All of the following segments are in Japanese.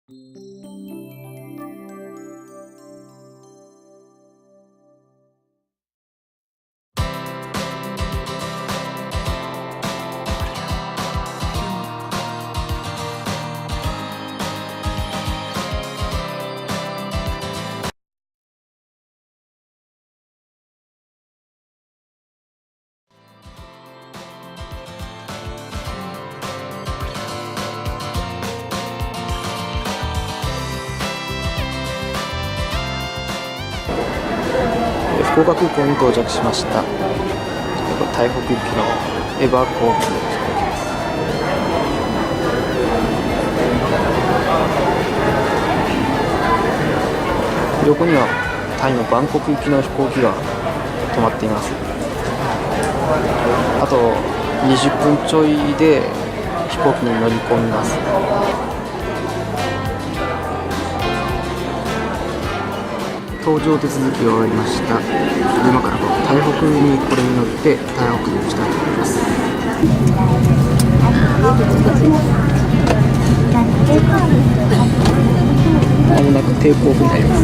福岡空港に到着しました。台北行きのエバー航空の飛行機です。横にはタイのバンコク行きの飛行機が止まっています。あと20分ちょいで飛行機に乗り込みます。搭乗手続きが終わりました。今から台北にこれに乗って台北に行きたいと思います。まもなくテイクオフになります。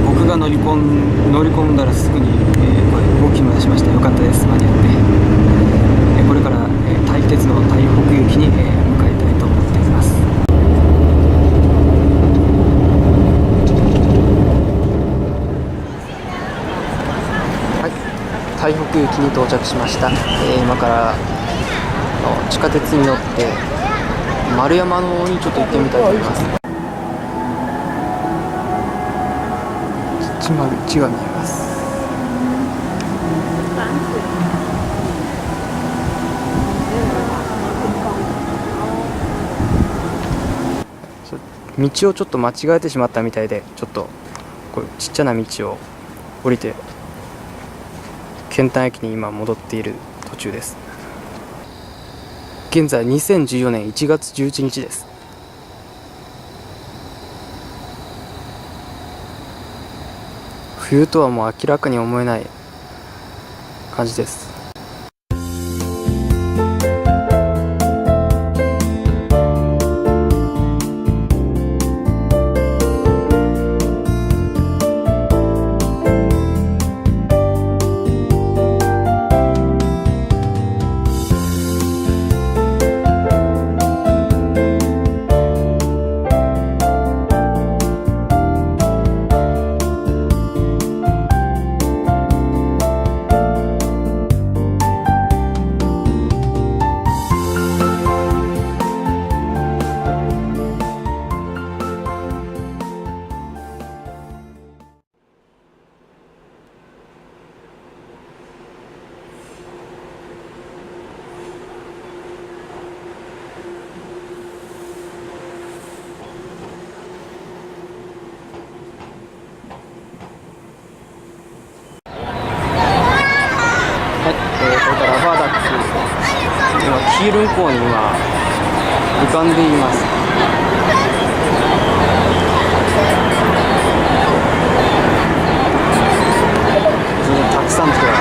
僕が乗り込んだらすぐに、動きも出しました。よかったです、間に合って。これから、タイ鉄の台北行きに、向かいたいと思っています。はい、台北行きに到着しました。今から地下鉄に乗って丸山の方にちょっと行ってみたいと思います。島口が見えます。道をちょっと間違えてしまったみたいで、ちょっとこういうちっちゃな道を降りて剣丹駅に今戻っている途中です。現在2014年1月11日です。冬とはもう明らかに思えない感じです。キールン港に今浮かんでいます。たくさん人がい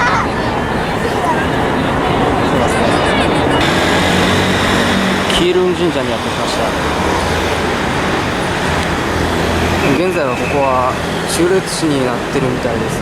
ますね。キールン神社にやってきました。現在はここは中列地になってるみたいです。